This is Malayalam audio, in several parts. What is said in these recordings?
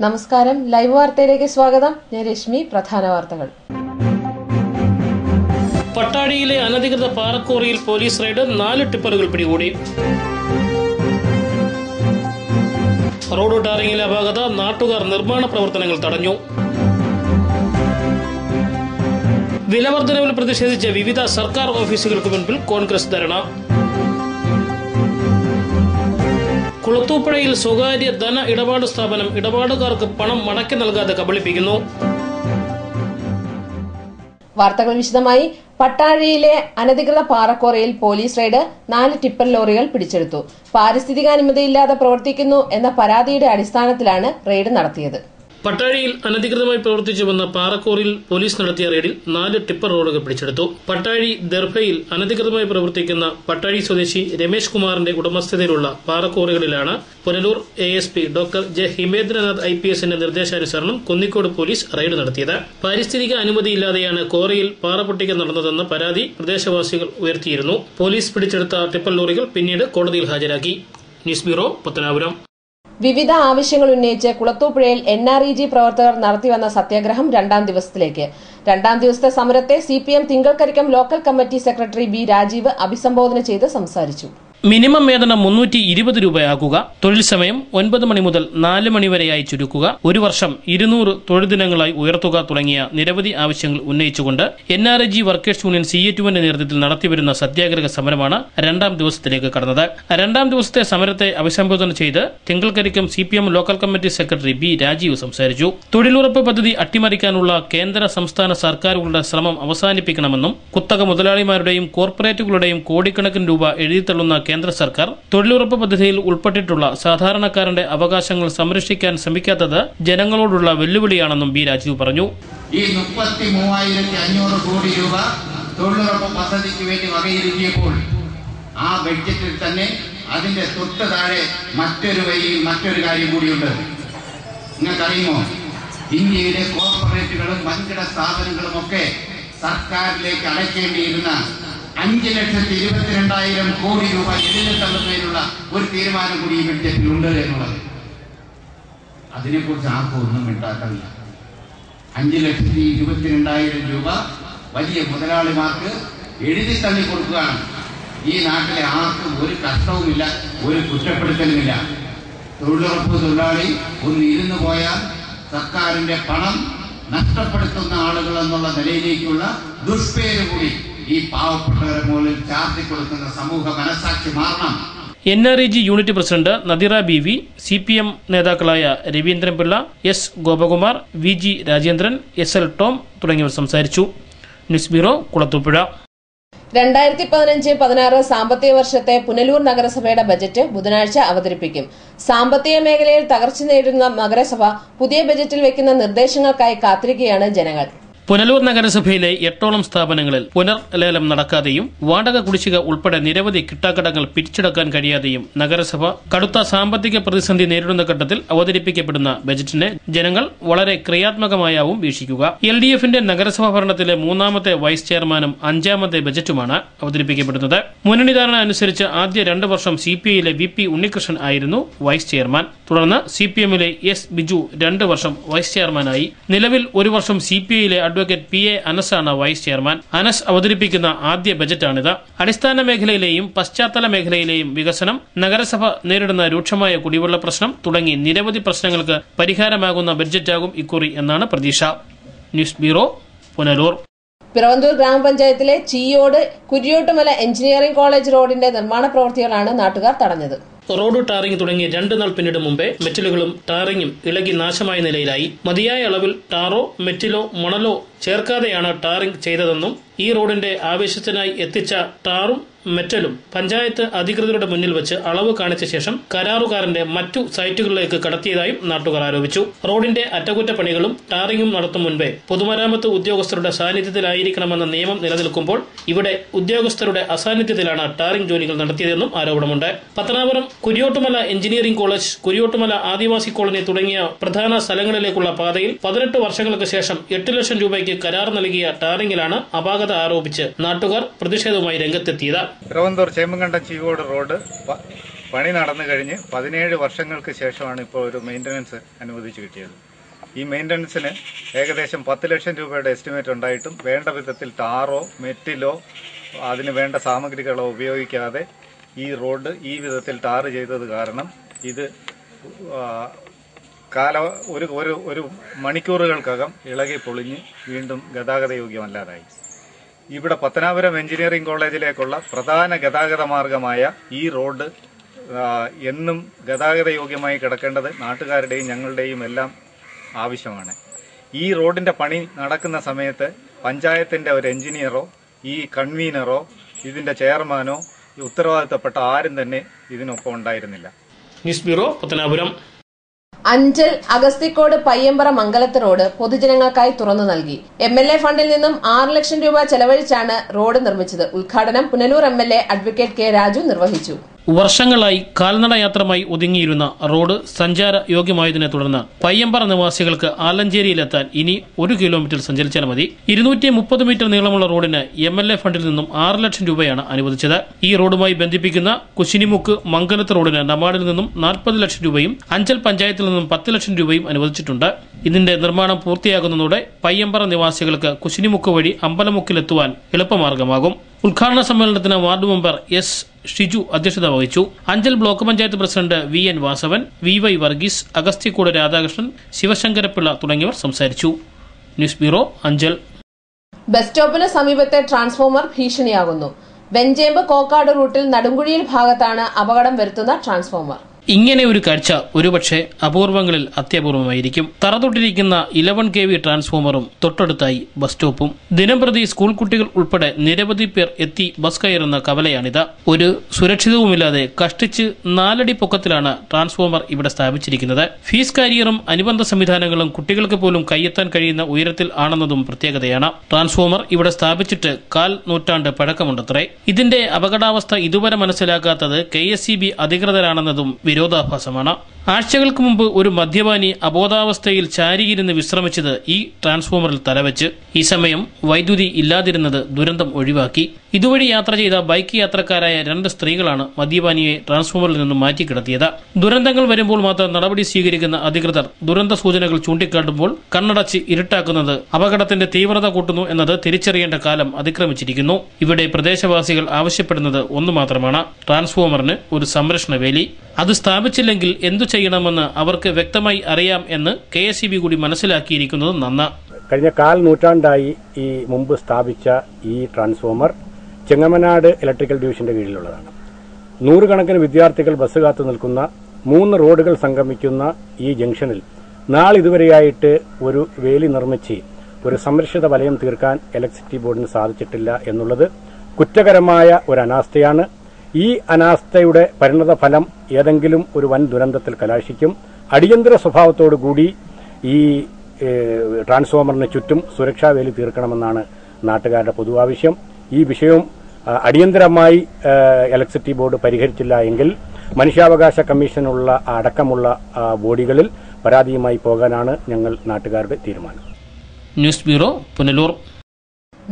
നമസ്കാരം, ലൈവ് വാർത്തയിലേക്ക് സ്വാഗതം. ഞാൻ രശ്മി. പ്രധാന വാർത്തകൾ. പട്ടാഴിയിലെ അനധികൃത പാറക്കോറിയിൽ പോലീസ് റെയ്ഡ്, 4 ടിപ്പറുകൾ പിടികൂടി. റോഡ് ടാറിങ്ങിലെ അപാകത, നാട്ടുകാർ നിർമ്മാണ പ്രവർത്തനങ്ങൾ തടഞ്ഞു. വിലവർദ്ധനവിൽ പ്രതിഷേധിച്ച് വിവിധ സർക്കാർ ഓഫീസുകൾക്ക് മുൻപിൽ കോൺഗ്രസ് ധർണ. കുളത്തൂപ്പുഴയിൽ സ്വകാര്യ ധന ഇടപാട് സ്ഥാപനം ഇടപാടുകാർക്ക് പണം മടക്കി നൽകാതെ കബളിപ്പിക്കുന്നു. വാർത്തകൾ വിശദമായി. പട്ടാഴിയിലെ അനധികൃത പാറക്കോറയിൽ പോലീസ് റെയ്ഡ്, 4 ടിപ്പർ ലോറികൾ പിടിച്ചെടുത്തു. പാരിസ്ഥിതിക അനുമതിയില്ലാതെ പ്രവർത്തിക്കുന്നു എന്ന പരാതിയുടെ അടിസ്ഥാനത്തിലാണ് റെയ്ഡ് നടത്തിയത്. പട്ടാഴിയിൽ അനധികൃതമായി പ്രവർത്തിച്ചു വന്ന പാറക്കോറിയിൽ പോലീസ് നടത്തിയ റെയ്ഡിൽ 4 ടിപ്പർ റോഡുകൾ പിടിച്ചെടുത്തു. പട്ടാഴി ദർഭയിൽ അനധികൃതമായി പ്രവർത്തിക്കുന്ന പട്ടാഴി സ്വദേശി രമേശ് കുമാറിന്റെ ഉടമസ്ഥതയിലുള്ള പാറക്കോറികളിലാണ് Punalur ASP doctor J Himendranath IPSന്റെ നിർദ്ദേശാനുസരണം കുന്നിക്കോട് പോലീസ് റെയ്ഡ് നടത്തിയത്. പാരിസ്ഥിതിക അനുമതിയില്ലാതെയാണ് കോറിയിൽ പാറ പൊട്ടിക്കൽ നടന്നതെന്ന പരാതി പ്രദേശവാസികൾ ഉയർത്തിയിരുന്നു. പോലീസ് പിടിച്ചെടുത്ത ടിപ്പർ ലോറികൾ പിന്നീട് കോടതിയിൽ ഹാജരാക്കി. News bureau, Pathanapuram. വിവിധ ആവശ്യങ്ങൾ ഉന്നയിച്ച് കുളത്തൂപ്പുഴയിൽ NREG പ്രവർത്തകർ നടത്തിവന്ന സത്യാഗ്രഹം 2ാം ദിവസത്തിലേക്ക്. 2ാം ദിവസത്തെ സമരത്തെ CPM Thinkalkarikkam local committee secretary B Rajeev അഭിസംബോധന ചെയ്ത് സംസാരിച്ചു. മിനിമം വേതനം 320 രൂപയാക്കുക, തൊഴിൽ സമയം 9 മണി മുതൽ 4 മണി വരെയായി ചുരുക്കുക, 1 വർഷം 200 തൊഴിൽ ദിനങ്ങളായി ഉയർത്തുക തുടങ്ങിയ നിരവധി ആവശ്യങ്ങൾ ഉന്നയിച്ചുകൊണ്ട് NREG വർക്കേഴ്സ് യൂണിയൻ CA2ന്റെ നേതൃത്വത്തിൽ നടത്തിവരുന്ന സത്യാഗ്രഹ സമരമാണ് 2ാം ദിവസത്തിലേക്ക് കടന്നത്. 2ാം ദിവസത്തെ സമരത്തെ അഭിസംബോധന ചെയ്ത് Thinkalkarikkam CPM local committee secretary B Rajeev സംസാരിച്ചു. തൊഴിലുറപ്പ് പദ്ധതി അട്ടിമറിക്കാനുള്ള കേന്ദ്ര സംസ്ഥാന സർക്കാരുകളുടെ ശ്രമം അവസാനിപ്പിക്കണമെന്നും കുത്തക മുതലാളിമാരുടെയും കോർപ്പറേറ്റുകളുടെയും കോടിക്കണക്കിന് രൂപ എഴുതിത്തള്ളുന്ന കേന്ദ്ര സർക്കാർ തൊഴിലുറപ്പ് പദ്ധതിയിൽ ഉൾപ്പെട്ടിട്ടുള്ള സാധാരണക്കാരന്റെ അവകാശങ്ങൾ സംരക്ഷിക്കാൻ ശ്രമിക്കാത്തത് ജനങ്ങളോടുള്ള വെല്ലുവിളിയാണെന്നും B രാജീവ് പറഞ്ഞു. ഈ 33,500 കോടി രൂപ തൊഴിലുറപ്പ് പദ്ധതിക്ക് വേണ്ടി വകയിരുത്തിയപ്പോൾ ആ ബഡ്ജറ്റിൽ തന്നെ അതിന്റെ തൊട്ട് താഴെ മറ്റൊരു കാര്യം കൂടിയുണ്ട്. നിങ്ങൾക്കറിയുമോ, ഇന്ത്യയിലെ കോർപ്പറേറ്റുകളും വൻകിട സ്ഥാപനങ്ങളും ഒക്കെ സർക്കാരിലേക്ക് അടയ്ക്കേണ്ടിയിരുന്ന 5,22,000 കോടി രൂപ എഴുതി തള്ളുന്നതിനുള്ള ഒരു തീരുമാനം കൂടി ഈ ബഡ്ജറ്റിലുണ്ട് എന്നുള്ളത്. അതിനെക്കുറിച്ച് ആർക്കും ഒന്നും മിണ്ടാക്കില്ല. 5,22,000 രൂപ വലിയ മുതലാളിമാർക്ക് എഴുതി തള്ളി കൊടുക്കുകയാണ്. ഈ നാട്ടിലെ ആർക്കും ഒരു കഷ്ടവുമില്ല, ഒരു കുറ്റപ്പെടുത്തലുമില്ല. തൊഴിലുറപ്പ് തൊഴിലാളി ഒന്ന് ഇരുന്നു പോയാൽ സർക്കാരിന്റെ പണം നഷ്ടപ്പെടുത്തുന്ന ആളുകൾ എന്നുള്ള നിലയിലേക്കുള്ള ദുഷ്പേര് കൂടി ഈ പാവപ്പെട്ടവരെ മുകളിൽ ചാർത്തി കൊടുക്കുന്ന സമൂഹ മനസാക്ഷി മാറണം. NREG unit president Nadira BV, CPM നേതാക്കളായ Raveendran Pillai, S Gopakumar, VG Rajendran, SL Tom തുടങ്ങിയവർ സംസാരിച്ചു. News bureau, Kulathupuzha. 2015-16 സാമ്പത്തിക വർഷത്തെ പുനലൂർ നഗരസഭയുടെ ബജറ്റ് ബുധനാഴ്ച അവതരിപ്പിക്കും. സാമ്പത്തിക മേഖലയിൽ തകർച്ച നേരിടുന്ന നഗരസഭ പുതിയ ബജറ്റിൽ വയ്ക്കുന്ന നിർദ്ദേശങ്ങൾക്കായി കാത്തിരിക്കുകയാണ് ജനങ്ങൾ. പുനലൂർ നഗരസഭയിലെ 8ഓളം സ്ഥാപനങ്ങളിൽ പുനർലേലം നടക്കാതെയും വാടക കുടിശ്ശിക ഉൾപ്പെടെ നിരവധി കിട്ടാക്കടങ്ങൾ പിടിച്ചെടുക്കാൻ കഴിയാതെയും നഗരസഭ കടുത്ത സാമ്പത്തിക പ്രതിസന്ധി നേരിടുന്ന ഘട്ടത്തിൽ അവതരിപ്പിക്കപ്പെടുന്ന ബജറ്റിനെ ജനങ്ങൾ വളരെ ക്രിയാത്മകമായാവും വീക്ഷിക്കുക. LDFന്റെ നഗരസഭാ ഭരണത്തിലെ 3ാമത്തെ വൈസ് ചെയർമാനും 5ാമത്തെ ബജറ്റുമാണ് അവതരിപ്പിക്കപ്പെടുന്നത്. മുന്നണി ധാരണ അനുസരിച്ച് ആദ്യ 2 വർഷം CPIയിലെ VP ഉണ്ണികൃഷ്ണൻ ആയിരുന്നു വൈസ് ചെയർമാൻ. തുടർന്ന് CPMലെ S ബിജു 2 വർഷം വൈസ് ചെയർമാനായി. നിലവിൽ 1 വർഷം CPIയിലെ അഡ്വക്കേറ്റ് PA അനസാണ് വൈസ് ചെയർമാൻ. അനസ് അവതരിപ്പിക്കുന്ന ആദ്യ ബജറ്റാണിത്. അടിസ്ഥാന മേഖലയിലെയും പശ്ചാത്തല മേഖലയിലെയും വികസനം, നഗരസഭ നേരിടുന്ന രൂക്ഷമായ കുടിവെള്ള പ്രശ്നം തുടങ്ങി നിരവധി പ്രശ്നങ്ങൾക്ക് പരിഹാരമാകുന്ന ബഡ്ജറ്റാകും ഇക്കുറി എന്നാണ് പ്രതീക്ഷ. News bureau, Punalur. പിറവന്തൂർ ഗ്രാമപഞ്ചായത്തിലെ ചീയോട് കുരിയോട്ടുമല എഞ്ചിനീയറിംഗ് കോളേജ് റോഡിന്റെ നിർമ്മാണ പ്രവൃത്തികളാണ് നാട്ടുകാർ തടഞ്ഞത്. റോഡ് ടാറിംഗ് തുടങ്ങി 2 നാൾ പിന്നിടും മുമ്പേ മെറ്റലുകളും ടാറിംഗും ഇളകി നാശമായ നിലയിലായി. മതിയായ അളവിൽ ടാറോ മെറ്റിലോ മണലോ ചേർക്കാതെയാണ് ടാറിംഗ് ചെയ്തതെന്നും ഈ റോഡിന്റെ ആവശ്യത്തിനായി എത്തിച്ച ടാറും മെറ്റലും പഞ്ചായത്ത് അധികൃതരുടെ മുന്നിൽ വെച്ച് അളവ് കാണിച്ച ശേഷം കരാറുകാരന്റെ മറ്റു സൈറ്റുകളിലേക്ക് കടത്തിയതായും നാട്ടുകാർ ആരോപിച്ചു. റോഡിന്റെ അറ്റകുറ്റപ്പണികളും ടാറിംഗും നടത്തും മുൻപേ പൊതുമരാമത്ത് ഉദ്യോഗസ്ഥരുടെ സാന്നിധ്യത്തിലായിരിക്കണമെന്ന നിയമം നിലനിൽക്കുമ്പോൾ ഇവിടെ ഉദ്യോഗസ്ഥരുടെ അസാന്നിധ്യത്തിലാണ് ടാറിംഗ് ജോലികൾ നടത്തിയതെന്നും ആരോപണമുണ്ട്. പത്തനാപുരം കുരിയോട്ടുമല എഞ്ചിനീയറിംഗ് കോളേജ്, കുരിയോട്ടുമല ആദിവാസി കോളനി തുടങ്ങിയ പ്രധാന സ്ഥലങ്ങളിലേക്കുള്ള പാതയിൽ 18 വർഷങ്ങൾക്ക് ശേഷം 8 ലക്ഷം രൂപയ്ക്ക് കരാർ നൽകിയ ടാറിംഗിലാണ് അപാകത ആരോപിച്ച് നാട്ടുകാർ പ്രതിഷേധവുമായി രംഗത്തെത്തിയത്. പിറവന്തൂർ ചേമ്പങ്കണ്ടം ചീവോട് റോഡ് പണി നടന്നു കഴിഞ്ഞ് 17 വർഷങ്ങൾക്ക് ശേഷമാണ് ഇപ്പോൾ ഒരു മെയിൻ്റനൻസ് അനുവദിച്ച് കിട്ടിയത്. ഈ മെയിൻ്റനൻസിന് ഏകദേശം 10 ലക്ഷം രൂപയുടെ എസ്റ്റിമേറ്റ് ഉണ്ടായിട്ടും വേണ്ട വിധത്തിൽ ടാറോ മെറ്റിലോ അതിന് വേണ്ട സാമഗ്രികളോ ഉപയോഗിക്കാതെ ഈ റോഡ് ഈ വിധത്തിൽ ടാർ ചെയ്തത് കാരണം ഇത് ഒരു മണിക്കൂറുകൾക്കകം ഇളകി പൊളിഞ്ഞ് വീണ്ടും ഗതാഗത യോഗ്യമല്ലാതായി. ഇവിടെ പത്തനാപുരം എഞ്ചിനീയറിംഗ് കോളേജിലേക്കുള്ള പ്രധാന ഗതാഗത മാർഗമായ ഈ റോഡ് എന്നും ഗതാഗത യോഗ്യമായി കിടക്കേണ്ടത് നാട്ടുകാരുടെയും ഞങ്ങളുടെയും എല്ലാം ആവശ്യമാണ്. ഈ റോഡിന്റെ പണി നടക്കുന്ന സമയത്ത് പഞ്ചായത്തിന്റെ ഒരു എഞ്ചിനീയറോ ഈ കൺവീനറോ ഇതിന്റെ ചെയർമാനോ ഉത്തരവാദിത്തപ്പെട്ട ആരും തന്നെ ഇതിനൊപ്പം ഉണ്ടായിരുന്നില്ല. News bureau, Pathanapuram. Anchal Agasthikode Payyampara Mangalath road പൊതുജനങ്ങൾക്കായി തുറന്നു നൽകി. MLA ഫണ്ടിൽ നിന്നും 6 ലക്ഷം രൂപ ചെലവഴിച്ചാണ് റോഡ് നിർമ്മിച്ചത്. ഉദ്ഘാടനം Punalur MLA advocate K Raju നിർവഹിച്ചു. വർഷങ്ങളായി കാൽനട യാത്രമായി ഒതുങ്ങിയിരുന്ന റോഡ് സഞ്ചാര യോഗ്യമായതിനെ തുടർന്ന് പയ്യമ്പറ നിവാസികൾക്ക് ആലഞ്ചേരിയിലെത്താൻ ഇനി 1 കിലോമീറ്റർ സഞ്ചരിച്ചാൽ മതി. 230 മീറ്റർ നീളമുള്ള റോഡിന് MLA ഫണ്ടിൽ നിന്നും 6 ലക്ഷം രൂപയാണ് അനുവദിച്ചത്. ഈ റോഡുമായി ബന്ധിപ്പിക്കുന്ന കുശിനിമുക്ക് മംഗലത്ത് റോഡിന് നബാർഡിൽ നിന്നും 40 ലക്ഷം രൂപയും അഞ്ചൽ പഞ്ചായത്തിൽ നിന്നും 10 ലക്ഷം രൂപയും അനുവദിച്ചിട്ടുണ്ട്. ഇതിന്റെ നിർമ്മാണം പൂർത്തിയാകുന്നതോടെ പയ്യമ്പറ നിവാസികൾക്ക് കുശിനിമുക്ക് വഴി അമ്പലമുക്കിലെത്തുവാൻ എളുപ്പമാർഗമാകും. ഉദ്ഘാടന സമ്മേളനത്തിന് വാർഡ് മെമ്പർ S. ഷിജു അധ്യക്ഷത വഹിച്ചു. Anchal block panchayat president VN Vasavan, VY Varghese, Agasthikode Radhakrishnan, Sivasankara Pillai തുടങ്ങിയവർ സംസാരിച്ചു. News bureau, Anchal. ബസ് സ്റ്റോപ്പിന് സമീപത്തെ ട്രാൻസ്ഫോമർ ഭീഷണിയാകുന്നു. വെഞ്ചേമ്പ് കോക്കാട് റൂട്ടിൽ നടുങ്കുഴിയിൽ ഭാഗത്താണ് അപകടം വരുത്തുന്ന ട്രാൻസ്ഫോമർ. ഇങ്ങനെ ഒരു കാഴ്ച ഒരുപക്ഷെ അപൂർവങ്ങളിൽ അത്യപൂർവമായിരിക്കും. തറതൊട്ടിരിക്കുന്ന 11 kV ട്രാൻസ്ഫോമറും തൊട്ടടുത്തായി ബസ് സ്റ്റോപ്പും. ദിനംപ്രതി സ്കൂൾ കുട്ടികൾ ഉൾപ്പെടെ നിരവധി പേർ എത്തി ബസ് കയറുന്ന കവലയാണിത്. ഒരു സുരക്ഷിതവുമില്ലാതെ കഷ്ടിച്ച് 4 അടി പൊക്കത്തിലാണ് ട്രാൻസ്ഫോമർ ഇവിടെ സ്ഥാപിച്ചിരിക്കുന്നത്. ഫീസ് കാരിയറും അനുബന്ധ സംവിധാനങ്ങളും കുട്ടികൾക്ക് പോലും കൈയെത്താൻ കഴിയുന്ന ഉയരത്തിൽ ആണെന്നതും പ്രത്യേകതയാണ്. ട്രാൻസ്ഫോമർ ഇവിടെ സ്ഥാപിച്ചിട്ട് 1/4 നൂറ്റാണ്ട് പഴക്കമുണ്ടത്രേ. ഇതിന്റെ അപകടാവസ്ഥ ഇതുവരെ മനസ്സിലാക്കാത്തത് KSEB അധികൃതരാണെന്നതും വിരോധാഭാസമാണ്. ആഴ്ചകൾക്ക് മുമ്പ് ഒരു മദ്യപാനി അബോധാവസ്ഥയിൽ ചാരിയിരുന്ന് വിശ്രമിച്ചത് ഈ ട്രാൻസ്ഫോമറിൽ തലവെച്ച്. ഈ സമയം വൈദ്യുതി ഇല്ലാതിരുന്നത് ദുരന്തം ഒഴിവാക്കി. ഇതുവഴി യാത്ര ചെയ്ത ബൈക്ക് യാത്രക്കാരായ 2 സ്ത്രീകളാണ് മദ്യപാനിയെ ട്രാൻസ്ഫോമറിൽ നിന്നും മാറ്റിക്കിടത്തിയത്. ദുരന്തങ്ങൾ വരുമ്പോൾ മാത്രം നടപടി സ്വീകരിക്കുന്ന അധികൃതർ ദുരന്ത സൂചനകൾ ചൂണ്ടിക്കാട്ടുമ്പോൾ കണ്ണടച്ച് ഇരുട്ടാക്കുന്നത് അപകടത്തിന്റെ തീവ്രത കൂട്ടുന്നു എന്നത് തിരിച്ചറിയേണ്ട കാലം അതിക്രമിച്ചിരിക്കുന്നു. ഇവിടെ പ്രദേശവാസികൾ ആവശ്യപ്പെടുന്നത് ഒന്നു മാത്രമാണ്: ട്രാൻസ്ഫോമറിന് ഒരു സംരക്ഷണ വേലി. അത് സ്ഥാപിച്ചില്ലെങ്കിൽ എന്തു ചെയ്യണമെന്ന് അവർക്ക് വ്യക്തമായി അറിയാം എന്ന് KSEB കൂടി മനസ്സിലാക്കിയിരിക്കുന്നത് നന്ന്. കഴിഞ്ഞ 1/4 നൂറ്റാണ്ടായി ഈ മുമ്പ് സ്ഥാപിച്ച ഈ ട്രാൻസ്ഫോമർ ചെങ്ങമനാട് ഇലക്ട്രിക്കൽ ഡിവിഷന്റെ കീഴിലുള്ളതാണ്. 100 കണക്കിന് വിദ്യാർത്ഥികൾ ബസ് കാത്തു നിൽക്കുന്ന 3 റോഡുകൾ സംഗമിക്കുന്ന ഈ ജംഗ്ഷനിൽ നാളിതുവരെയായിട്ട് ഒരു വേലി നിർമ്മിച്ച് ഒരു സംരക്ഷിത വലയം തീർക്കാൻ ഇലക്ട്രിസിറ്റി ബോർഡിന് സാധിച്ചിട്ടില്ല എന്നുള്ളത് കുറ്റകരമായ ഒരു അനാസ്ഥയാണ്. ഈ അനാസ്ഥയുടെ പരിണത ഫലം ഏതെങ്കിലും ഒരു വൻ ദുരന്തത്തിൽ കലാശിക്കും. അടിയന്തര സ്വഭാവത്തോടുകൂടി ഈ ട്രാൻസ്ഫോമറിന് ചുറ്റും സുരക്ഷാ വേലി തീർക്കണമെന്നാണ് നാട്ടുകാരുടെ പൊതുവാവശ്യം. ഈ വിഷയവും അടിയന്തരമായി ഇലക്ട്രിസിറ്റി ബോർഡ് പരിഹരിച്ചില്ല എങ്കിൽ മനുഷ്യാവകാശ കമ്മീഷനുള്ള അടക്കമുള്ള ബോഡികളിൽ പരാതിയുമായി പോകാനാണ് ഞങ്ങൾ നാട്ടുകാരുടെ തീരുമാനം. News bureau, Punalur.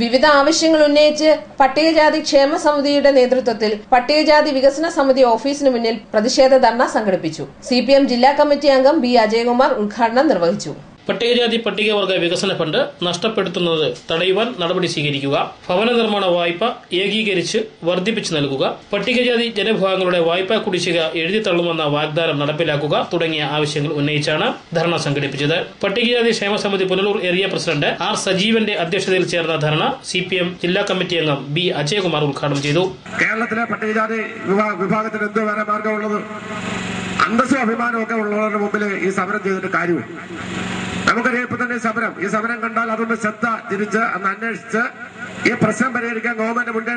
വിവിധ ആവശ്യങ്ങൾ ഉന്നയിച്ച് പട്ടികജാതി ക്ഷേമ സമിതിയുടെ നേതൃത്വത്തിൽ പട്ടികജാതി വികസന സമിതി ഓഫീസിന് മുന്നിൽ പ്രതിഷേധ ധർണ സംഘടിപ്പിച്ചു. CPM ജില്ലാ കമ്മിറ്റി അംഗം B. അജയകുമാർ ഉദ്ഘാടനം നിർവഹിച്ചു. പട്ടികജാതി പട്ടികവർഗ വികസന ഫണ്ട് നഷ്ടപ്പെടുത്തുന്നത് തടയുവാൻ നടപടി സ്വീകരിക്കുക, ഭവന നിർമ്മാണ വായ്പ ഏകീകരിച്ച് വർദ്ധിപ്പിച്ചു നൽകുക, പട്ടികജാതി ജനവിഭാഗങ്ങളുടെ വായ്പാ കുടിശ്ശിക എഴുതിത്തള്ളുമെന്ന വാഗ്ദാനം നടപ്പിലാക്കുക തുടങ്ങിയ ആവശ്യങ്ങൾ ഉന്നയിച്ചാണ് ധർണ സംഘടിപ്പിച്ചത്. പട്ടികജാതി ക്ഷേമ സമിതി പുനലൂർ ഏരിയ പ്രസിഡന്റ് R. സജീവന്റെ അധ്യക്ഷതയിൽ ചേർന്ന ധർണ CPM ജില്ലാ കമ്മിറ്റി അംഗം B. അജയകുമാർ ഉദ്ഘാടനം ചെയ്തു. കേരളത്തിലെ പട്ടികജാതി വിഭാഗത്തിന് എന്ത് വരെ മാർഗമുള്ളത്? അന്തസ്സും അഭിമാനമൊക്കെ ഉള്ളവരുടെ മുമ്പിൽ ഈ സമരം ചെയ്തിട്ട് കാര്യമില്ല. നമുക്കറിയാം ഇപ്പൊ തന്നെ ഈ സമരം കണ്ടാൽ അതൊന്ന് ശ്രദ്ധ തിരിച്ച് അന്ന് അന്വേഷിച്ച് ഈ പ്രശ്നം പരിഹരിക്കാൻ ഗവൺമെന്റ് മുൻകൈ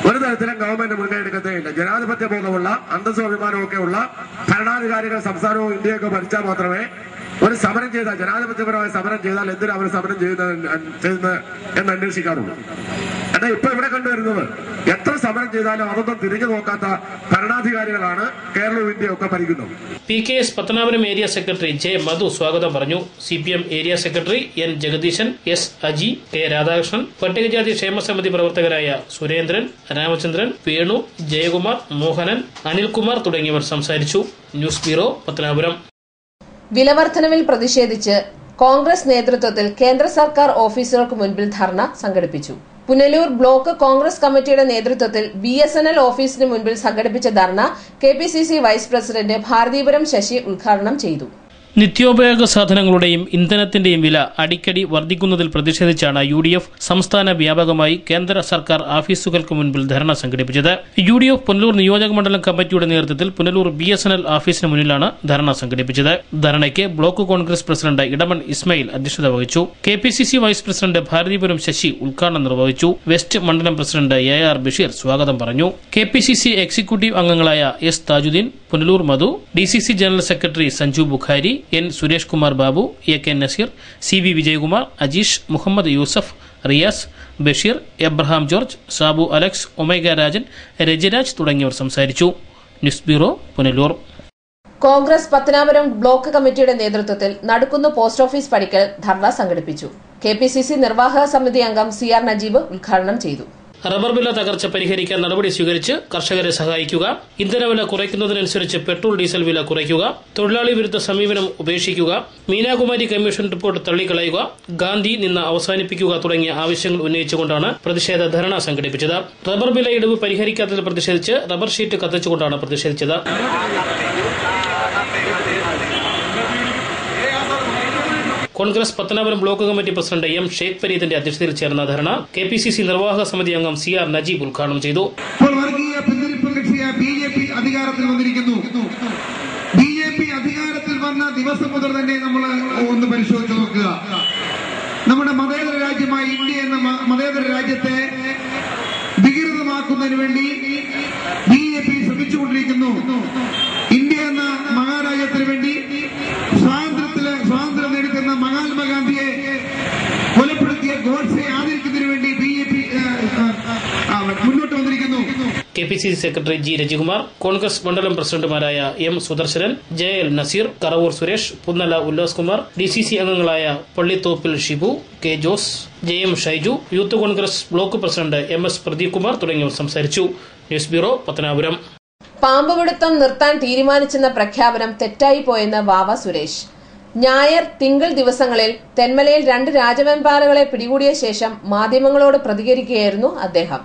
ഒരു തരത്തിലും ഗവൺമെന്റ് മുൻകൈ എടുക്കത്തേയില്ല. ജനാധിപത്യ ബോധമുള്ള അന്തസ്സും അഭിമാനവും ഒക്കെ ഉള്ള ഭരണാധികാരികൾ സംസ്ഥാനവും ഇന്ത്യയൊക്കെ ഭരിച്ചാൽ മാത്രമേ ഒരു സമരം ചെയ്താൽ, ജനാധിപത്യപരമായ സമരം ചെയ്താൽ എന്തിനാ അവർ സമരം ചെയ്യുന്നത് എന്ന് അന്വേഷിക്കാറുള്ളൂ. എന്നാൽ ഇപ്പൊ ഇവിടെ കണ്ടുവരുന്നത് എത്ര സമരം ചെയ്താലും അതൊന്നും തിരിഞ്ഞു നോക്കാത്ത ഭരണാധികാരികളാണ് കേരളവും ഇന്ത്യയും ഒക്കെ ഭരിക്കുന്നത്. PKS Pathanapuram area secretary J Madhu സ്വാഗതം പറഞ്ഞു. CPM area secretary N Jagadeeshan, S Aji, K Radhakrishnan, പട്ടികജാതി ക്ഷേമസമിതി പ്രവർത്തകരായ സുരേന്ദ്രൻ, രാമചന്ദ്രൻ, വേണു, ജയകുമാർ, മോഹനൻ, അനിൽകുമാർ തുടങ്ങിയവർ സംസാരിച്ചു. News bureau, Pathanapuram. വിലവർദ്ധനവിൽ പ്രതിഷേധിച്ച് കോൺഗ്രസ് നേതൃത്വത്തിൽ കേന്ദ്ര സർക്കാർ ഓഫീസുകൾക്ക് മുൻപിൽ ധർണ സംഘടിപ്പിച്ചു. പുനലൂർ ബ്ലോക്ക് കോൺഗ്രസ് കമ്മിറ്റിയുടെ നേതൃത്വത്തിൽ BSNL ഓഫീസിന് മുൻപിൽ സംഘടിപ്പിച്ച dharna KPCC vice president Bharathipuram Sasi ഉദ്ഘാടനം ചെയ്തു. നിത്യോപയോഗ സാധനങ്ങളുടെയും ഇന്ധനത്തിന്റെയും വില അടിക്കടി വർദ്ധിക്കുന്നതിൽ പ്രതിഷേധിച്ചാണ് UDF സംസ്ഥാന വ്യാപകമായി കേന്ദ്ര സർക്കാർ ഓഫീസുകൾക്ക് മുൻപിൽ ധർണ സംഘടിപ്പിച്ചത്. UDF പുനലൂർ നിയോജക മണ്ഡലം കമ്മിറ്റിയുടെ നേതൃത്വത്തിൽ പുനലൂർ BSNL ഓഫീസിന് മുന്നിലാണ് ധർണ സംഘടിപ്പിച്ചത്. ധർണയ്ക്ക് ബ്ലോക്ക് കോൺഗ്രസ് പ്രസിഡന്റ് ഇടമൺ ഇസ്മയിൽ അധ്യക്ഷത വഹിച്ചു. KPCC vice president Bharathipuram Sasi ഉദ്ഘാടനം നിർവഹിച്ചു. വെസ്റ്റ് മണ്ഡലം പ്രസിഡന്റ് AR ബഷീർ സ്വാഗതം പറഞ്ഞു. KPCC എക്സിക്യൂട്ടീവ് അംഗങ്ങളായ S Thajudeen, Punalur Madhu, DCC general secretary Sanju Bukhari, N Suresh Kumar Babu, AK Naseer, CB Vijayakumar, Ajeesh, Muhammad Yusuf, Riyas, Basheer, Abraham George, Sabu Alex, Omega Rajan, Rejiraj തുടങ്ങിയവർ സംസാരിച്ചു. News bureau, Punalur. Congress Pathanapuram block കമ്മിറ്റിയുടെ നേതൃത്വത്തിൽ നടുക്കുന്ന് പോസ്റ്റ് ഓഫീസ് പടിക്കൽ ധർണ സംഘടിപ്പിച്ചു. KPCC നിർവാഹക സമിതി അംഗം CR നജീബ് ഉദ്ഘാടനം ചെയ്തു. റബ്ബർ വില തകർച്ച പരിഹരിക്കാൻ നടപടി സ്വീകരിച്ച് കർഷകരെ സഹായിക്കുക, ഇന്ധനവില കുറയ്ക്കുന്നതിനനുസരിച്ച് പെട്രോൾ ഡീസൽ വില കുറയ്ക്കുക, തൊഴിലാളി വിരുദ്ധ സമീപനം ഉപേക്ഷിക്കുക, മീനാകുമാരി കമ്മീഷൻ റിപ്പോർട്ട് തള്ളിക്കളയുക, ഗാന്ധി നിന്ന് അവസാനിപ്പിക്കുക തുടങ്ങിയ ആവശ്യങ്ങൾ ഉന്നയിച്ചുകൊണ്ടാണ് പ്രതിഷേധ ധർണ സംഘടിപ്പിച്ചത്. റബ്ബർ വില ഇടിവ് പരിഹരിക്കാത്തതിൽ പ്രതിഷേധിച്ച് റബ്ബർ ഷീറ്റ് കത്തിച്ചുകൊണ്ടാണ് പ്രതിഷേധിച്ചത്. Congress Pathanapuram block committee president M Sheikh ഫരീദിന്റെ അധ്യക്ഷതയിൽ ചേർന്ന ധർണ KPCC നിർവാഹക സമിതി അംഗം CR നജീബ് ഉദ്ഘാടനം ചെയ്തു. BJP അധികാരത്തിൽ വന്നിരിക്കുന്നു. BJP അധികാരത്തിൽ വന്ന ദിവസം മുതൽ തന്നെ നമ്മൾ ഒന്ന് പരിശോധിച്ച് നോക്കുക. നമ്മുടെ മതേതര രാജ്യമായ ഇന്ത്യ എന്ന മതേതര രാജ്യത്തെ വികൃതമാക്കുന്നതിന് വേണ്ടി BJP ശ്രമിച്ചുകൊണ്ടിരിക്കുന്നു. ഇന്ത്യ എന്ന മഹാരാജ്യത്തിന് വേണ്ടി സ്വാതന്ത്ര്യം നേടിത്തന്ന മഹാത്മാഗാന്ധിയെ കൊലപ്പെടുത്തിയ ഗോഡ്സെ ആദരിക്കുന്നതിന് വേണ്ടി BJP മുന്നോട്ട് വന്നിരിക്കുന്നു. KPCC secretary G Rajikumar, Congress മണ്ഡലം പ്രസിഡന്റുമാരായ M Sudarsanan, JL Naseer, Karavoor Suresh, Punnala Ullas Kumar, DCC അംഗങ്ങളായ Pallithoppil Shibu, K Jose, JM Shaiju, youth Congress block president MS Pradeep Kumar തുടങ്ങിയവർ സംസാരിച്ചു. News bureau, Pathanapuram. പാമ്പ് പിടുത്തം നിർത്താൻ തീരുമാനിച്ചെന്ന പ്രഖ്യാപനം തെറ്റായി പോയെന്ന് വാവ സുരേഷ്. ഞായർ, തിങ്കൾ ദിവസങ്ങളിൽ തെന്മലയിൽ 2 രാജവെമ്പാലകളെ പിടികൂടിയ ശേഷം മാധ്യമങ്ങളോട് പ്രതികരിക്കുകയായിരുന്നു അദ്ദേഹം.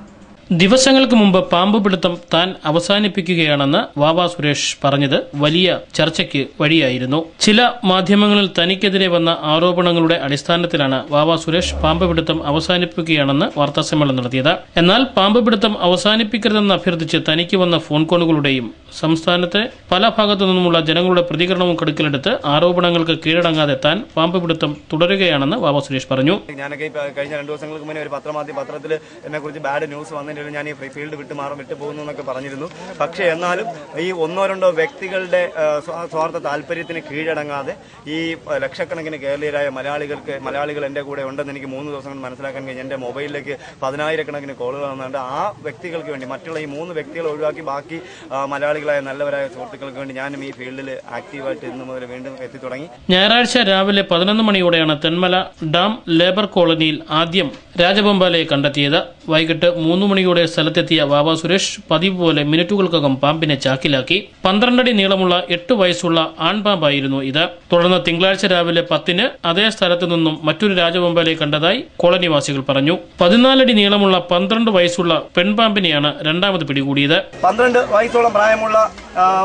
ദിവസങ്ങൾക്ക് മുമ്പ് പാമ്പ് പിടുത്തം താൻ അവസാനിപ്പിക്കുകയാണെന്ന് വാവ സുരേഷ് പറഞ്ഞത് വലിയ ചർച്ചയ്ക്ക് വഴിയായിരുന്നു. ചില മാധ്യമങ്ങളിൽ തനിക്കെതിരെ വന്ന ആരോപണങ്ങളുടെ അടിസ്ഥാനത്തിലാണ് വാവ സുരേഷ് പാമ്പ് പിടുത്തം അവസാനിപ്പിക്കുകയാണെന്ന് വാർത്താസമ്മേളനം നടത്തിയത്. എന്നാൽ പാമ്പ് പിടുത്തം അവസാനിപ്പിക്കരുതെന്ന് അഭ്യർത്ഥിച്ച് തനിക്ക് വന്ന ഫോൺ കോളുകളുടെയും സംസ്ഥാനത്തെ പല ഭാഗത്തു നിന്നുമുള്ള ജനങ്ങളുടെ പ്രതികരണവും കണക്കിലെടുത്ത് ആരോപണങ്ങൾക്ക് കീഴടങ്ങാതെ താൻ പാമ്പ് പിടുത്തം തുടരുകയാണെന്ന് വാവ സുരേഷ് പറഞ്ഞു. ഞാനൊക്കെ കഴിഞ്ഞ 2 ദിവസങ്ങൾക്ക് മുന്നേ ഒരു പത്രത്തിൽ എന്നെ കുറിച്ച് ബാഡ് ന്യൂസ് വന്നതിന് ഞാൻ ഈ ഫീൽഡ് വിട്ടു പോകുന്നു എന്നൊക്കെ പറഞ്ഞിരുന്നു. പക്ഷേ എന്നാലും ഈ 1-2 വ്യക്തികളുടെ സ്വാർത്ഥ താല്പര്യത്തിന് കീഴടങ്ങാതെ ഈ ലക്ഷക്കണക്കിന് കേരളീയരായ മലയാളികൾ എന്റെ കൂടെ ഉണ്ടെന്ന് എനിക്ക് 3 ദിവസം കൊണ്ട് മനസ്സിലാക്കാൻ കഴിഞ്ഞു. എന്റെ മൊബൈലിലേക്ക് 10,000-കണക്കിന് കോളുകൾ വന്നുകൊണ്ട് ആ വ്യക്തികൾക്ക് വേണ്ടി, മറ്റുള്ള ഈ 3 വ്യക്തികളെ ഒഴിവാക്കി ബാക്കി മലയാളികളായ നല്ലവരായ സുഹൃത്തുക്കൾക്ക് വേണ്ടി ഞാനും ഈ ഫീൽഡിൽ ആക്റ്റീവായിട്ട് ഇന്ന് മുതൽ വീണ്ടും എത്തി തുടങ്ങി. ഞായറാഴ്ച രാവിലെ 11 മണിയോടെയാണ് തെന്മല ഡാം ലേബർ കോളനിയിൽ ആദ്യം രാജവെമ്പാലയെ കണ്ടെത്തിയത്. വൈകിട്ട് 3 മണിയോടെ സ്ഥലത്തെത്തിയ വാവ സുരേഷ് പതിവ് പോലെ മിനിറ്റുകൾക്കകം പാമ്പിനെ ചാക്കിലാക്കി. 12 അടി നീളമുള്ള 8 വയസ്സുള്ള ആൺപാമ്പായിരുന്നു ഇത്. തുടർന്ന് തിങ്കളാഴ്ച രാവിലെ 10-ന് അതേ സ്ഥലത്തു നിന്നും മറ്റൊരു രാജവെമ്പാലയെ കണ്ടതായി കോളനിവാസികൾ പറഞ്ഞു. 14 അടി നീളമുള്ള 12 വയസ്സുള്ള പെൺപാമ്പിനെയാണ് രണ്ടാമത് പിടികൂടിയത്. 12 വയസ്സോളം പ്രായമുള്ള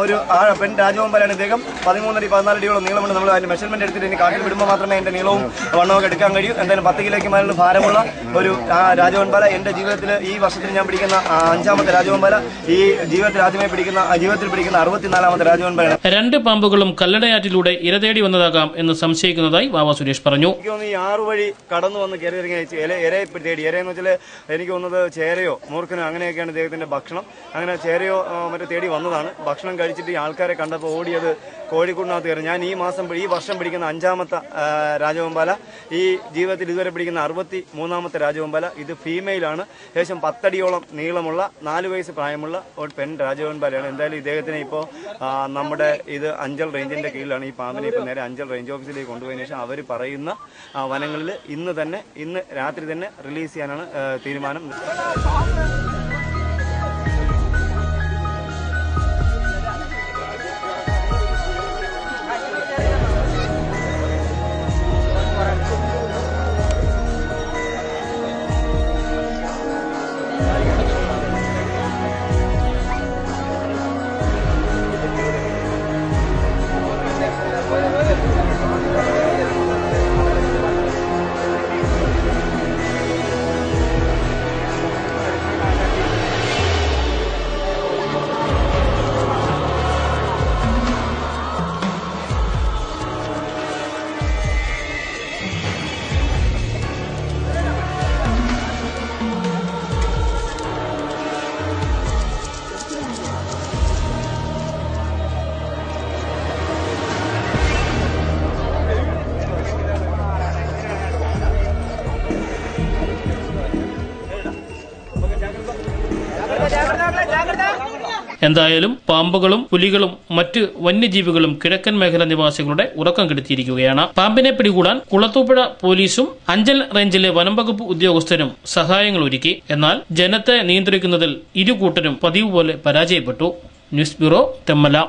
ഒരു പെൺ രാജവെമ്പാലയാണ് ഇദ്ദേഹം. 13 അടി 14 അടിയോളം നീളമുണ്ട്. നമ്മൾ അതിന്റെ മെഷർമെന്റ് എടുത്തിട്ട് ഇനി കാട്ടിൽ വിടുമ്പോൾ മാത്രമേ എന്റെ നീളവും വണ്ണവും എടുക്കാൻ കഴിയൂ. എന്തായാലും 10 കിലോയ്ക്ക് മേലുള്ള ഭാരമുള്ള ഒരു രാജവെമ്പാല എന്റെ ജീവിതത്തിൽ ഈ വർഷത്തിൽ ഞാൻ പിടിക്കുന്ന 5ാമത്തെ രാജവെമ്പാല. ഈ ജീവിതത്തിൽ ആദ്യമായി പിടിക്കുന്ന 64ാമത്തെ രാജവെമ്പാലയാണ്. 2 പാമ്പുകളും കല്ലടയാറ്റിലൂടെ ഇരതേടി വന്നതാകാം എന്ന് സംശയിക്കുന്നതായി വാവ സുരേഷ് പറഞ്ഞു. എനിക്ക് തോന്നുന്നു ഈ 6 വഴി കടന്നു വന്ന് കയറി ഇരയെ തേടി. ഇരയെന്ന് വെച്ചാൽ എനിക്ക് തോന്നുന്നത് ചേരയോ മൂർഖനോ അങ്ങനെയൊക്കെയാണ് ഇദ്ദേഹത്തിന്റെ ഭക്ഷണം. അങ്ങനെ ചേരയോ മറ്റോ തേടി വന്നതാണ്. വന്നതാണ്. ഭക്ഷണം കഴിച്ചിട്ട് ഈ ആൾക്കാരെ കണ്ടപ്പോൾ ഓടിയത് കോഴിക്കോടിനകത്ത് കയറി. ഞാൻ ഈ വർഷം പിടിക്കുന്ന 5ാമത്തെ രാജവെമ്പാല, ഈ ജീവിതത്തിൽ ഇതുവരെ പിടിക്കുന്ന 63ാമത്തെ രാജവെമ്പാല. ഇത് ഫീമെയിലാണ്. ഏകദേശം 10 അടിയോളം നീളമുള്ള 4 വയസ്സ് പ്രായമുള്ള ഒരു പെൺ രാജവെമ്പാലയാണ്. എന്തായാലും ഇദ്ദേഹത്തിനെ ഇപ്പോൾ നമ്മുടെ ഇത് അഞ്ചൽ റേഞ്ചിന്റെ കീഴിലാണ്. ഈ പാമ്പിനെ ഇപ്പോൾ നേരെ അഞ്ചൽ റേഞ്ച് ഓഫീസിലേക്ക് കൊണ്ടുപോയതിനു ശേഷം അവർ പറയുന്ന വനങ്ങളിൽ ഇന്ന് രാത്രി തന്നെ റിലീസ് ചെയ്യാനാണ് തീരുമാനം. എന്തായാലും പാമ്പുകളും പുലികളും മറ്റ് വന്യജീവികളും കിഴക്കൻ മേഖല നിവാസികളുടെ ഉറക്കം കെടുത്തിയിരിക്കുകയാണ്. പാമ്പിനെ പിടികൂടാൻ കുളത്തൂപ്പുഴ പോലീസും അഞ്ചൽ റേഞ്ചിലെ വനംവകുപ്പ് ഉദ്യോഗസ്ഥരും സഹായങ്ങൾ ഒരുക്കി. എന്നാൽ ജനത്തെ നിയന്ത്രിക്കുന്നതിൽ ഇരുകൂട്ടരും പതിവ് പോലെ പരാജയപ്പെട്ടു. News bureau, Thenmala.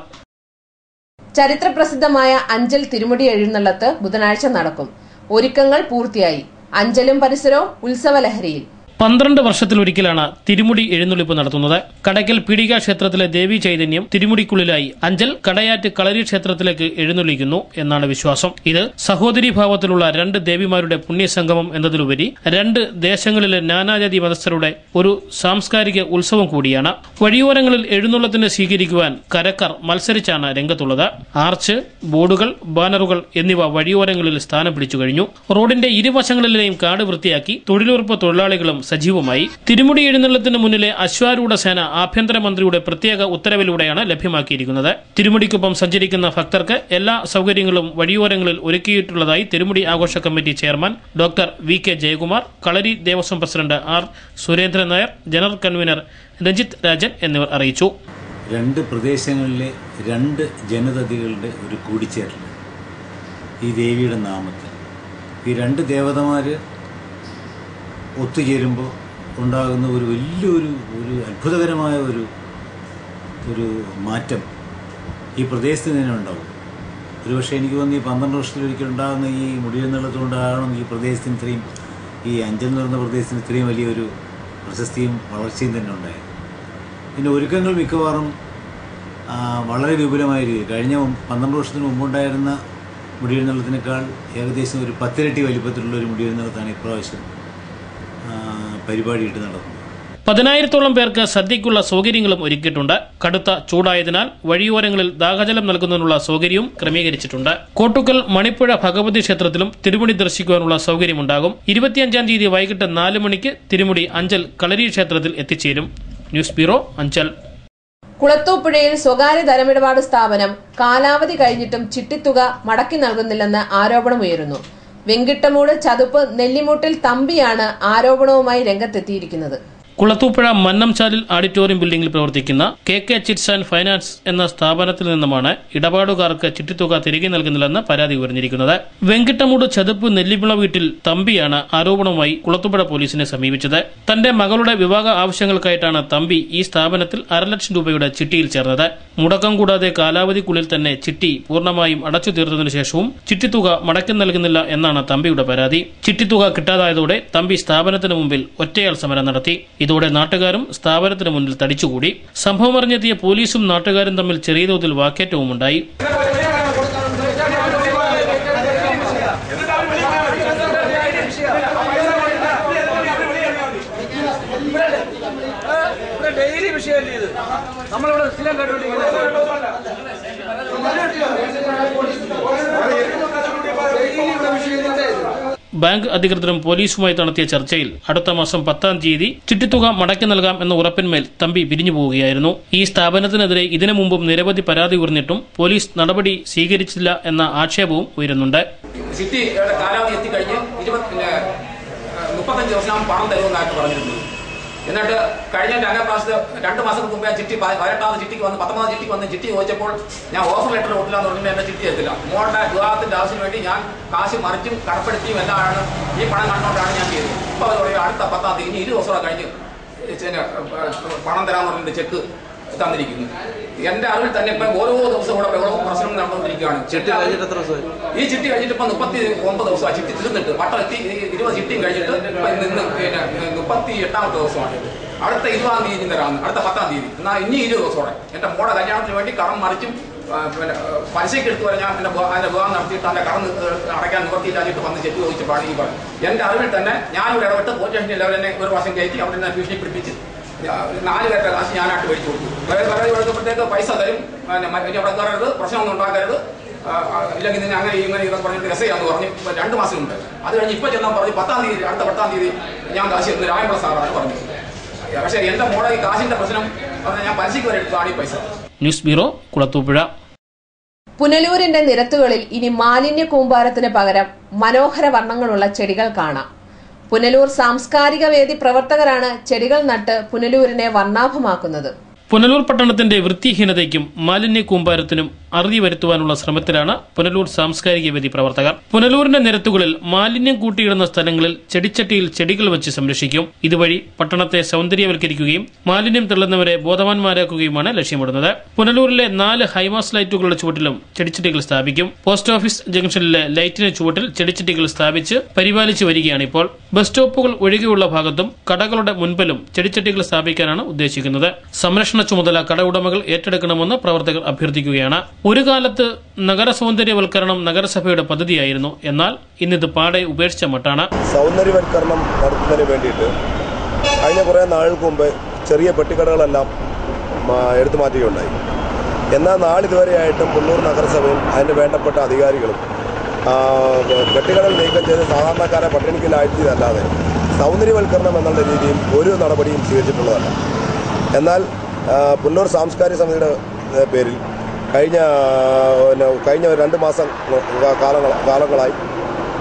ചരിത്രപ്രസിദ്ധമായ അഞ്ചൽ തിരുമുടി എഴുന്നള്ളത്ത് ബുധനാഴ്ച നടക്കും. ഒരുക്കങ്ങൾ പൂർത്തിയായി. അഞ്ചലും പരിസരവും ഉത്സവലഹരിയിൽ. 12 വർഷത്തിലൊരിക്കലാണ് തിരുമുടി എഴുന്നള്ളിപ്പ് നടത്തുന്നത്. കടയ്ക്കൽ പീഡിക ക്ഷേത്രത്തിലെ ദേവീ ചൈതന്യം തിരുമുടിക്കുള്ളിലായി അഞ്ചൽ കടയാറ്റ് കളരി ക്ഷേത്രത്തിലേക്ക് എഴുന്നള്ളിക്കുന്നു എന്നാണ് വിശ്വാസം. ഇത് സഹോദരീഭാവത്തിലുള്ള 2 ദേവിമാരുടെ പുണ്യസംഗമം എന്നതിലുപരി 2 ദേശങ്ങളിലെ നാനാജാതി മതസ്ഥരുടെ ഒരു സാംസ്കാരിക ഉത്സവം കൂടിയാണ്. വഴിയോരങ്ങളിൽ എഴുന്നള്ളത്തിന് സ്വീകരിക്കുവാൻ കരക്കാർ മത്സരിച്ചാണ് രംഗത്തുള്ളത്. ആർച്ച്, ബോർഡുകൾ, ബാനറുകൾ എന്നിവ വഴിയോരങ്ങളിൽ സ്ഥാനം പിടിച്ചു കഴിഞ്ഞു. റോഡിന്റെ ഇരുവശങ്ങളിലെയും കാട് വൃത്തിയാക്കി തൊഴിലുറപ്പ് തൊഴിലാളികളും സജീവമായി. തിരുമുടി എഴുന്നള്ളത്തിന് മുന്നിലെ അശ്വാരൂഢ സേന ആഭ്യന്തരമന്ത്രിയുടെ പ്രത്യേക ഉത്തരവിലൂടെയാണ് ലഭ്യമാക്കിയിരിക്കുന്നത്. തിരുമുടിക്കൊപ്പം സഞ്ചരിക്കുന്ന ഭക്തർക്ക് എല്ലാ സൗകര്യങ്ങളും വഴിയോരങ്ങളിൽ ഒരുക്കിയിട്ടുള്ളതായി തിരുമുടി ആഘോഷ committee chairman doctor VK Jayakumar, Kalari Devaswom president R Surendran Nair, general convener Ranjith Rajan എന്നിവർ അറിയിച്ചു. 2 പ്രദേശങ്ങളിലെ 2 ജനതതികളുടെ ഒരു കൂടിച്ചേരൽ ഈ ദേവിയുടെ നാമത്തിൽ. ഈ 2 ദേവതമാര് ഒത്തുചേരുമ്പോൾ ഉണ്ടാകുന്ന ഒരു വലിയൊരു അത്ഭുതകരമായ ഒരു മാറ്റം ഈ പ്രദേശത്ത് തന്നെ ഉണ്ടാകും. ഒരുപക്ഷെ എനിക്ക് തോന്നുന്നു ഈ 12 വർഷത്തിലൊരിക്കൽ ഉണ്ടാകുന്ന ഈ മുടിയെന്നുള്ളതുകൊണ്ടാകണം ഈ പ്രദേശത്തിന് ഇത്രയും, ഈ അഞ്ചൽ എന്ന് പറയുന്ന പ്രദേശത്തിന് ഇത്രയും വലിയൊരു പ്രശസ്തിയും വളർച്ചയും തന്നെ ഉണ്ടായത്. പിന്നെ ഒരുക്കങ്ങൾ മിക്കവാറും വളരെ വിപുലമായ രീതിയിൽ കഴിഞ്ഞ 12 വർഷത്തിന് മുമ്പുണ്ടായിരുന്ന മുടിയെഴുന്നള്ളത്തിനേക്കാൾ ഏകദേശം ഒരു 10 ഇരട്ടി വലിപ്പത്തിലുള്ള ഒരു മുടിയെഴുന്നള്ളത്താണ് ഇപ്രാവശ്യം പരിപാടിയിട്ട് നടക്കുന്നത്. 10,000-ഓളം പേർക്ക് സദ്യയ്ക്കുള്ള സൗകര്യങ്ങളും ഒരുക്കിയിട്ടുണ്ട്. കടുത്ത ചൂടായതിനാൽ വഴിയോരങ്ങളിൽ ദാഹജലം നൽകുന്നതിനുള്ള സൗകര്യവും ക്രമീകരിച്ചിട്ടുണ്ട്. കോട്ടുക്കൽ മണിപ്പുഴ ഭഗവതി ക്ഷേത്രത്തിലും തിരുമുടി ദർശിക്കുവാനുള്ള സൗകര്യമുണ്ടാകും. 25-ാം തീയതി വൈകിട്ട് 4 മണിക്ക് തിരുമുടി അഞ്ചൽ കളരി ക്ഷേത്രത്തിൽ എത്തിച്ചേരും. News bureau, Anchal. കുളത്തൂപ്പുഴയിൽ സ്വകാര്യ ധനമിടപാട് സ്ഥാപനം കാലാവധി കഴിഞ്ഞിട്ടും ചിട്ടിത്തുക മടക്കി നൽകുന്നില്ലെന്ന് ആരോപണമുയരുന്നു. വെങ്കിട്ടമൂട് ചതുപ്പ് നെല്ലിമൂട്ടിൽ തമ്പിയാണ് ആരോപണവുമായി രംഗത്തെത്തിയിരിക്കുന്നത്. കുളത്തൂപ്പുഴ മന്നംചാലിൽ ഓഡിറ്റോറിയം ബിൽഡിംഗിൽ പ്രവർത്തിക്കുന്ന KK ചിറ്റ്സ് ആൻഡ് ഫൈനാൻസ് എന്ന സ്ഥാപനത്തിൽ നിന്നുമാണ് ഇടപാടുകാർക്ക് ചിട്ടിത്തുക തിരികെ നൽകുന്നില്ലെന്ന് പരാതി ഉയർന്നിരിക്കുന്നത്. വെങ്കിട്ടമൂട് ചതുപ്പ് നെല്ലിവിള വീട്ടിൽ തമ്പിയാണ് ആരോപണവുമായി കുളത്തൂപ്പുഴ പോലീസിനെ സമീപിച്ചത്. തന്റെ മകളുടെ വിവാഹ ആവശ്യങ്ങൾക്കായിട്ടാണ് തമ്പി ഈ സ്ഥാപനത്തിൽ 1,50,000 രൂപയുടെ ചിട്ടിയിൽ ചേർന്നത്. മുടക്കം കൂടാതെ കാലാവധിക്കുള്ളിൽ തന്നെ ചിട്ടി പൂർണ്ണമായും അടച്ചു തീർത്തതിനു ശേഷവും ചിട്ടിത്തുക മടക്കി നൽകുന്നില്ല എന്നാണ് തമ്പിയുടെ പരാതി. ചിട്ടിത്തുക കിട്ടാതായതോടെ തമ്പി സ്ഥാപനത്തിന് മുമ്പിൽ ഒറ്റയാൾ സമരം നടത്തി. ഇതോടെ നാട്ടുകാരും സ്ഥാപനത്തിന് മുന്നിൽ തടിച്ചുകൂടി. സംഭവമറിഞ്ഞെത്തിയ പോലീസും നാട്ടുകാരും തമ്മിൽ ചെറിയ തോതിൽ വാക്കേറ്റവുമുണ്ടായി. ബാങ്ക് അധികൃതരും പോലീസുമായി നടത്തിയ ചർച്ചയിൽ അടുത്ത മാസം 10-ാം തീയതി ചിട്ടിത്തുക മടക്കി നൽകാം എന്ന ഉറപ്പിന്മേൽ തമ്പി പിരിഞ്ഞു പോവുകയായിരുന്നു. ഈ സ്ഥാപനത്തിനെതിരെ ഇതിനു മുമ്പും നിരവധി പരാതി ഉയർന്നിട്ടും പോലീസ് നടപടി സ്വീകരിച്ചില്ല എന്ന ആക്ഷേപവും ഉയരുന്നുണ്ട്. ചിട്ടിയുടെ കാലാവധി എത്തിക്കഴിഞ്ഞ് 35 ദിവസം പണം തരുമെന്നായിട്ട് പറഞ്ഞിരുന്നു. എന്നിട്ട് കഴിഞ്ഞ 2 മാസത്തിന് മുമ്പേ ചിട്ടി 18ാമത് ചിട്ടിക്ക് വന്ന് 19ാം ചിട്ടിക്ക് വന്ന് ചിട്ടി ചോദിച്ചപ്പോൾ ഞാൻ ഓഫർ ലെറ്റർ കൊടുത്തില്ല എന്ന് പറഞ്ഞിട്ട് എന്നെ ചിട്ടി എത്തില്ല. മോളുടെ വിവാഹത്തിന്റെ ആവശ്യത്തിന് വേണ്ടി ഞാൻ കാശ് മറിച്ചും കടപ്പെടുത്തിയും എല്ലാമാണ് ഈ പണം കണ്ടുകൊണ്ടാണ് ഞാൻ ചെയ്തത്. ഇപ്പോൾ അവർ പറയും അടുത്ത 10ാം തീയതി 20 ദിവസം കഴിഞ്ഞ് പണം തരാമെന്ന് പറഞ്ഞിട്ട് ചെക്ക് തന്നിരിക്കുന്നു. എന്റെ അറിവിൽ തന്നെ ഇപ്പം ഓരോ ദിവസവും ഇവിടെ ബഹളവും പ്രശ്നവും നടന്നുകൊണ്ടിരിക്കുകയാണ്. ഈ ചിട്ടി കഴിഞ്ഞിട്ട് ഇപ്പം 39 ദിവസമാണ് ചിട്ടി തീർന്നിട്ട്. വട്ടം എത്തി 20 ചിട്ടിയും കഴിഞ്ഞിട്ട് ഇപ്പം ഇന്ന് 38ാമത്തെ ദിവസമാണ്. അടുത്ത 20ാം തീയതി തരാമെന്ന്, അടുത്ത 10ാം തീയതി. എന്നാൽ ഇനി 20 ദിവസത്തോടെ എന്റെ മോടെ കല്യാണത്തിന് വേണ്ടി കടം മറിച്ചും പലിശയ്ക്ക് എടുത്തു വരെ ഞാൻ അതിന്റെ വിവാഹം നടത്തിയിട്ട് അതിന്റെ കടം അടയ്ക്കാൻ നിവർത്തിയില്ലാഞ്ഞിട്ട് വന്ന് ചെക്ക് ചോദിച്ചപ്പോഴാണ് ഈ പറഞ്ഞു. എന്റെ അറിവിൽ തന്നെ ഞാനിവിടെ ഇടപെട്ട് പോലീസ് സ്റ്റേഷനിൽ അവരെന്നെ ഒരു വർഷം കയറ്റി അവിടെ നിന്ന് ഭീഷണി പിടിപ്പിച്ച് 4 പേരുടെ കാശ് ഞാനായിട്ട് മേടിച്ചു കൊടുത്തു. പരാതി കൊടുക്കുമ്പോഴത്തേക്ക് പൈസ തരും, അവിടെ കയറരുത്, പ്രശ്നമൊന്നും ഉണ്ടാക്കരുത്, ഇല്ലെങ്കിൽ നിന്നെ അങ്ങനെ ഇങ്ങനെ ഇതൊക്കെ പറഞ്ഞിട്ട് രസയാന്ന് പറഞ്ഞു. 2 മാസം ഉണ്ട്. അത് കഴിഞ്ഞ് ഇപ്പം ചെന്നാൽ പറഞ്ഞു 10ാം തീയതി, അടുത്ത 10ാം തീയതി ഞാൻ കാശ് എടുത്ത് രായമ്പള സാറാണ് പറഞ്ഞു. പക്ഷേ എന്റെ മോളെ ഈ കാശിന്റെ പ്രശ്നം പറഞ്ഞാൽ ഞാൻ പലിശയ്ക്ക് വരെ എടുത്താണ് ഈ പൈസ. News bureau, Kulathupuzha. പുനലൂരിന്റെ നിരത്തുകളിൽ ഇനി മാലിന്യ കൂമ്പാരത്തിന് പകരം മനോഹര വർണ്ണങ്ങളുള്ള ചെടികൾ കാണാം. പുനലൂർ സാംസ്കാരിക വേദി പ്രവർത്തകരാണ് ചെടികൾ നട്ട് പുനലൂരിനെ വർണ്ണാഭമാക്കുന്നത്. പുനലൂർ പട്ടണത്തിന്റെ വൃത്തിഹീനതയ്ക്കും മാലിന്യ കൂമ്പാരത്തിനും അറുതി വരുത്തുവാനുള്ള ശ്രമത്തിലാണ് പുനലൂർ സാംസ്കാരിക വേദി പ്രവർത്തകർ. പുനലൂരിന്റെ നിരത്തുകളിൽ മാലിന്യം കൂട്ടിയിടുന്ന സ്ഥലങ്ങളിൽ ചെടിച്ചട്ടിയിൽ ചെടികൾ വെച്ച് സംരക്ഷിക്കും. ഇതുവഴി പട്ടണത്തെ സൗന്ദര്യവൽക്കരിക്കുകയും മാലിന്യം തള്ളുന്നവരെ ബോധവാന്മാരാക്കുകയുമാണ് ലക്ഷ്യമിടുന്നത്. പുനലൂരിലെ 4 ഹൈമാസ് ലൈറ്റുകളുടെ ചുവട്ടിലും ചെടിച്ചട്ടികൾ സ്ഥാപിക്കും. പോസ്റ്റ് ഓഫീസ് ജംഗ്ഷനിലെ ലൈറ്റിന് ചുവട്ടിൽ ചെടിച്ചട്ടികൾ സ്ഥാപിച്ച് പരിപാലിച്ചു വരികയാണിപ്പോൾ. ബസ് സ്റ്റോപ്പുകൾ ഒഴികെയുള്ള ഭാഗത്തും കടകളുടെ മുൻപിലും ചെടിച്ചട്ടികൾ സ്ഥാപിക്കാനാണ് ഉദ്ദേശിക്കുന്നത്. സംരക്ഷണ ചുമതല കട ഉടമകൾ ഏറ്റെടുക്കണമെന്ന് പ്രവർത്തകർ അഭ്യർത്ഥിക്കുകയാണ്. ഒരു കാലത്ത് നഗര സൗന്ദര്യവൽക്കരണം നഗരസഭയുടെ പദ്ധതിയായിരുന്നു. എന്നാൽ ഇന്നിത് പാടെ ഉപേക്ഷിച്ച മട്ടാണ്. സൗന്ദര്യവൽക്കരണം നടത്തുന്നതിന് വേണ്ടിയിട്ട് കഴിഞ്ഞ കുറേ നാളുകൾക്ക് മുമ്പ് ചെറിയ പെട്ടിക്കടകളെല്ലാം എടുത്തു മാറ്റുകയുണ്ടായി. എന്നാൽ നാളിതുവരെയായിട്ടും പുനലൂർ നഗരസഭയും അതിന് വേണ്ടപ്പെട്ട അധികാരികളും പെട്ടിക്കടകൾ നീക്കം ചെയ്ത് സാധാരണക്കാരെ പട്ടിണിക്കിലാഴ്ത്തിയതല്ലാതെ സൗന്ദര്യവൽക്കരണം എന്നുള്ള രീതിയിൽ ഒരു നടപടിയും സ്വീകരിച്ചിട്ടുള്ളതല്ല. എന്നാൽ പുനലൂർ സാംസ്കാരിക സമിതിയുടെ പേരിൽ കഴിഞ്ഞ 2 മാസം കാലങ്ങളായി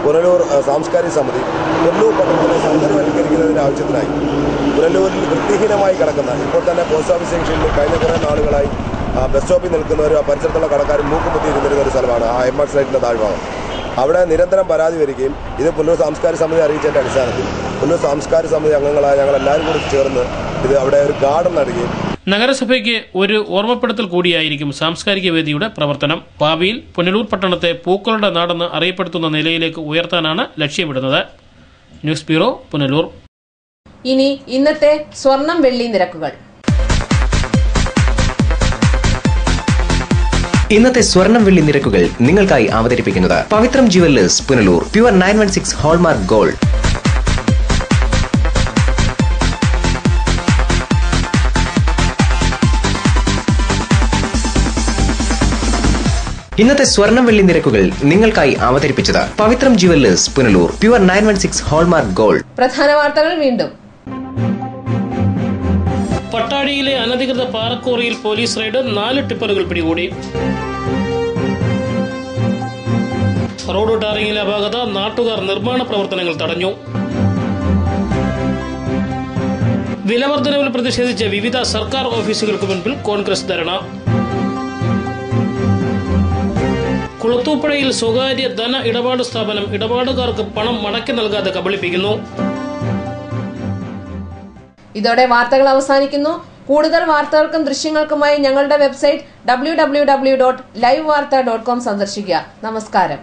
പുനലൂർ സാംസ്കാരിക സമിതി പുനലൂർ പട്ടണത്തിനെ സൗന്ദര്യവൽക്കരിക്കുന്നതിൻ്റെ ആവശ്യത്തിനായി പുനലൂരിൽ വൃത്തിഹീനമായി കിടക്കുന്ന, ഇപ്പോൾ തന്നെ പോസ്റ്റ് ഓഫീസ് ജംഗ്ഷനിൽ കഴിഞ്ഞ കുറേ നാളുകളായി ബസ് സ്റ്റോപ്പിൽ നിൽക്കുന്നവരും ആ പരിസരത്തുള്ള കടക്കാരും മൂക്കുമുത്തി ഇരുന്നിരുന്ന ഒരു സ്ഥലമാണ് ആ എംആർട്ട് സൈറ്റിൻ്റെ താഴ്ഭാഗം. അവിടെ നിരന്തരം പരാതി വരികയും ഇത് പുനലൂർ സാംസ്കാരിക സമിതി അറിയിച്ചതിൻ്റെ അടിസ്ഥാനത്തിൽ പുനലൂർ സാംസ്കാരിക സമിതി അംഗങ്ങളായ ഞങ്ങളെല്ലാവരും കൂടി ചേർന്ന് ഇത് അവിടെ ഒരു ഗാർഡൻ നടുകയും നഗരസഭയ്ക്ക് ഒരു ഓർമ്മപ്പെടുത്തൽ കൂടിയായിരിക്കും സാംസ്കാരിക വേദിയുടെ പ്രവർത്തനം. ഭാവിയിൽ പുനലൂർ പട്ടണത്തെ പൂക്കളുടെ നാടെന്ന് അറിയപ്പെടുത്തുന്ന നിലയിലേക്ക് ഉയർത്താനാണ് ലക്ഷ്യമിടുന്നത്. News bureau, Punalur. ഇനി ഇന്നത്തെ സ്വർണം വെള്ളി നിരക്കുകൾ. ഇന്നത്തെ സ്വർണം വെള്ളി നിരക്കുകൾ നിങ്ങൾക്കായി അവതരിപ്പിക്കുന്നത് Pavithram jewellers, Punalur. Pure 916 hallmark gold. ഇന്നത്തെ സ്വർണം വെള്ളി നിരക്കുകൾ നിങ്ങൾക്കായി അവതരിപ്പിച്ചത് Pavithram jewellers, Punalur. Pure 916 hallmark gold. പ്രധാന വാർത്തകൾ വീണ്ടും. പട്ടാഴിയിലെ അനധികൃത പാറക്കോറിയിൽ പോലീസ് റെയ്ഡ്, 4 ടിപ്പറുകൾ പിടികൂടി. റോഡ് ടാറിങ്ങിലെ അപാകത, നാട്ടുകാർ നിർമ്മാണ പ്രവർത്തനങ്ങൾ തടഞ്ഞു. വിലവർദ്ധനവിൽ പ്രതിഷേധിച്ച് വിവിധ സർക്കാർ ഓഫീസുകൾക്ക് മുൻപിൽ കോൺഗ്രസ് ധർണ. കുളത്തൂപ്പുഴയിൽ സ്വകാര്യ ധന ഇടപാട് സ്ഥാപനം ഇടപാടുകാർക്ക് പണം മടക്കി നൽകാതെ കബളിപ്പിക്കുന്നു. ഇതോടെ വാർത്തകൾ അവസാനിക്കുന്നു. കൂടുതൽ വാർത്തകൾക്കും ദൃശ്യങ്ങൾക്കുമായി ഞങ്ങളുടെ വെബ്സൈറ്റ് www.livevarta.com സന്ദർശിക്കുക. നമസ്കാരം.